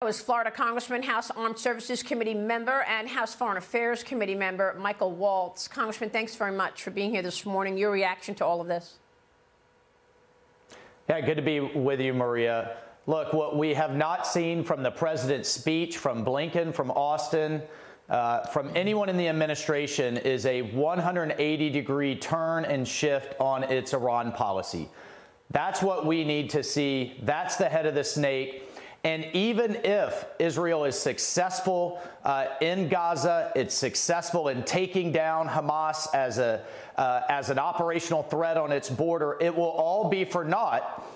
Was Florida Congressman, House Armed Services Committee member, and House Foreign Affairs Committee member Michael Waltz. Congressman, thanks very much for being here this morning. Your reaction to all of this? Yeah, good to be with you, Maria. Look, what we have not seen from the president's speech, from Blinken, from Austin, from anyone in the administration is a 180-degree turn and shift on its Iran policy. That's what we need to see. That's the head of the snake. And even if Israel is successful in Gaza, it's successful in taking down Hamas as an operational threat on its border, it will all be for naught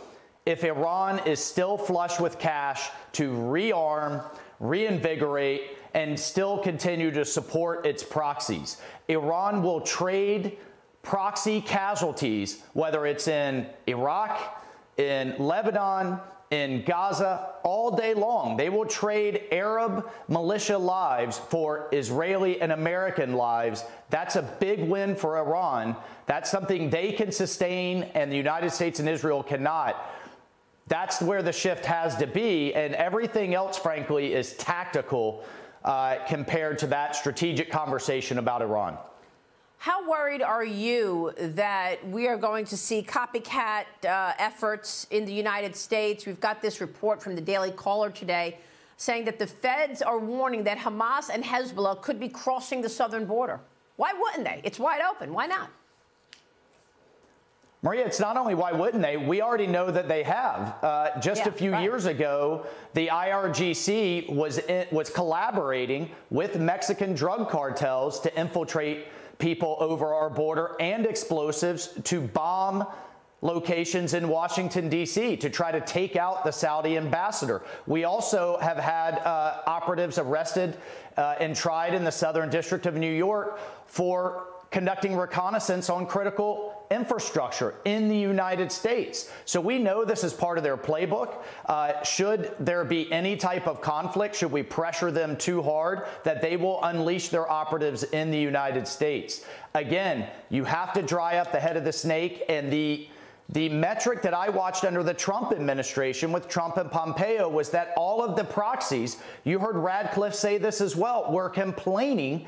if Iran is still flush with cash to rearm, reinvigorate, and still continue to support its proxies. Iran will trade proxy casualties, whether it's in Iraq, in Lebanon, in Gaza, all day long. They will trade Arab militia lives for Israeli and American lives. That's a big win for Iran. That's something they can sustain and the United States and Israel cannot. That's where the shift has to be, and everything else, frankly, is tactical compared to that strategic conversation about Iran. How worried are you that we are going to see copycat efforts in the United States? We've got this report from the Daily Caller today saying that the feds are warning that Hamas and Hezbollah could be crossing the southern border. Why wouldn't they? It's wide open. Why not? Maria, it's not only why wouldn't they, we already know that they have. Just a few years ago, the IRGC was collaborating with Mexican drug cartels to infiltrate people over our border and explosives to bomb locations in Washington, D.C. to try to take out the Saudi ambassador. We also have had operatives arrested and tried in the Southern District of New York for conducting reconnaissance on critical infrastructure in the United States. So we know this is part of their playbook. Should there be any type of conflict, should we pressure them too hard, that they will unleash their operatives in the United States. Again, you have to dry up the head of the snake, and the metric that I watched under the Trump administration with Trump and Pompeo was that all of the proxies, you heard Radcliffe say this as well, were complaining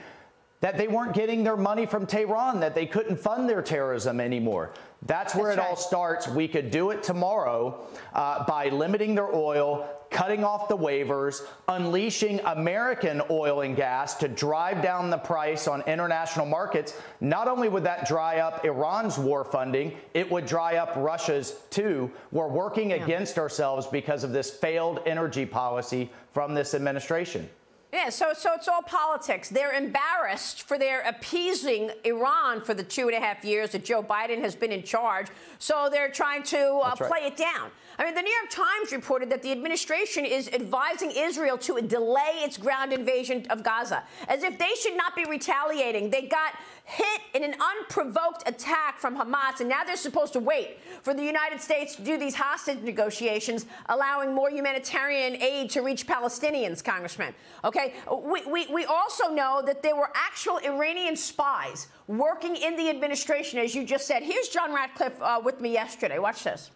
that they weren't getting their money from Tehran, that they couldn't fund their terrorism anymore. That's where it all starts. We could do it tomorrow by limiting their oil, cutting off the waivers, unleashing American oil and gas to drive down the price on international markets. Not only would that dry up Iran's war funding, it would dry up Russia's too. We're working against ourselves because of this failed energy policy from this administration. Yeah, so it's all politics. They're embarrassed for their appeasing Iran for the 2.5 years that Joe Biden has been in charge. So they're trying to play it down. I mean, the New York Times reported that the administration is advising Israel to delay its ground invasion of Gaza, as if they should not be retaliating. They got hit in an unprovoked attack from Hamas, and now they're supposed to wait for the United States to do these hostage negotiations, allowing more humanitarian aid to reach Palestinians, Congressman. Okay, we also know that there were actual Iranian spies working in the administration, as you just said. Here's John Radcliffe with me yesterday. Watch this.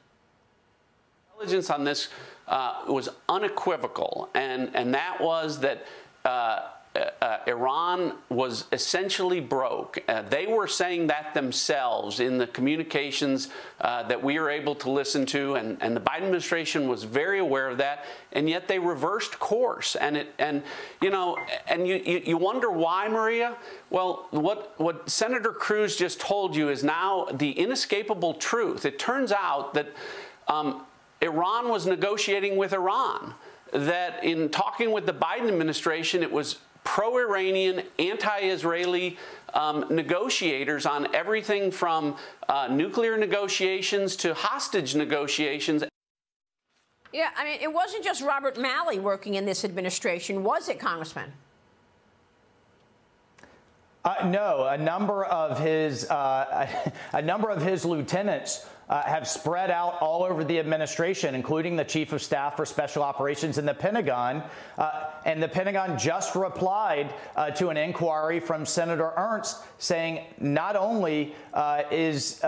Intelligence on this was unequivocal, and that was that Iran was essentially broke. They were saying that themselves in the communications that we were able to listen to, and the Biden administration was very aware of that, and yet they reversed course. And you wonder why, Maria? Well, what Senator Cruz just told you is now the inescapable truth. It turns out that Iran was negotiating with Iran, that in talking with the Biden administration, it was pro-Iranian, anti-Israeli negotiators on everything from nuclear negotiations to hostage negotiations. Yeah, I mean, it wasn't just Robert Malley working in this administration, was it, Congressman? No, a number of his lieutenants have spread out all over the administration, including the chief of staff for special operations in the Pentagon. And the Pentagon just replied to an inquiry from Senator Ernst saying not only is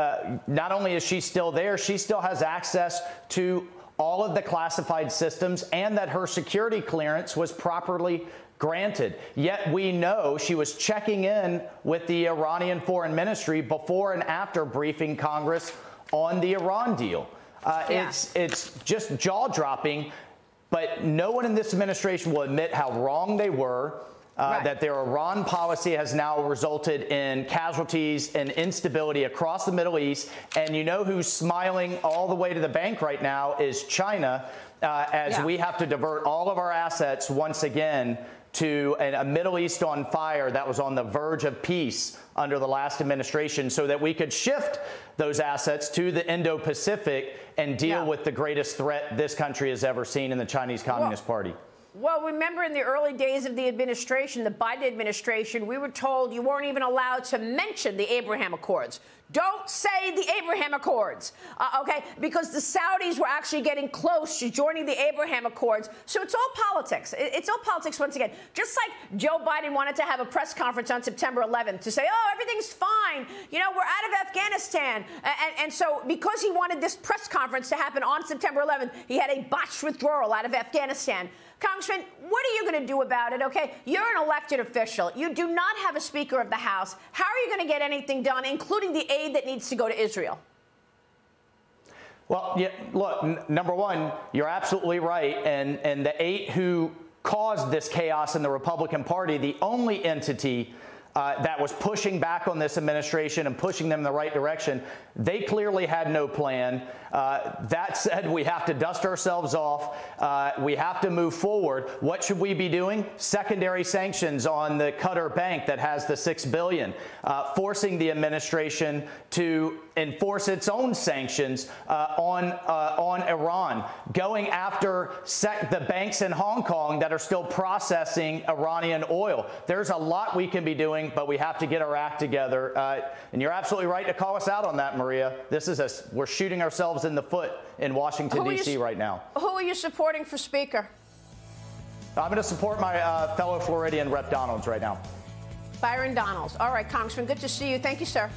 she still there, she still has access to all of the classified systems and that her security clearance was properly granted. Yet we know she was checking in with the Iranian Foreign Ministry before and after briefing Congress on the Iran deal. It's just jaw-dropping, but no one in this administration will admit how wrong they were, that their Iran policy has now resulted in casualties and instability across the Middle East. And you know who's smiling all the way to the bank right now is China, as we have to divert all of our assets once again to a Middle East on fire that was on the verge of peace under the last administration, so that we could shift those assets to the Indo-Pacific and deal with the greatest threat this country has ever seen in the Chinese Communist Party. Well, remember in the early days of the administration, the Biden administration, we were told you weren't even allowed to mention the Abraham Accords. Don't say the Abraham Accords, okay? Because the Saudis were actually getting close to joining the Abraham Accords. So it's all politics. It's all politics once again. Just like Joe Biden wanted to have a press conference on September 11th to say, oh, everything's fine. You know, we're out of Afghanistan. And so because he wanted this press conference to happen on September 11th, he had a botched withdrawal out of Afghanistan. Congressman, what are you going to do about it, okay? You're an elected official. You do not have a Speaker of the House. How are you going to get anything done, including the aid that needs to go to Israel? Well, look, number one, you're absolutely right. And the 8 who caused this chaos in the Republican Party, the only entity that was pushing back on this administration and pushing them in the right direction, they clearly had no plan. That said, we have to dust ourselves off. We have to move forward. What should we be doing? Secondary sanctions on the Qatar bank that has the $6 billion, forcing the administration to enforce its own sanctions on Iran, going after the banks in Hong Kong that are still processing Iranian oil. There's a lot we can be doing, but we have to get our act together. And you're absolutely right to call us out on that, Maria. We're shooting ourselves in the foot in Washington, D.C. right now. Who are you supporting for Speaker? I'm going to support my fellow Floridian Rep. Donalds right now. Byron Donalds. All right, Congressman, good to see you. Thank you, sir.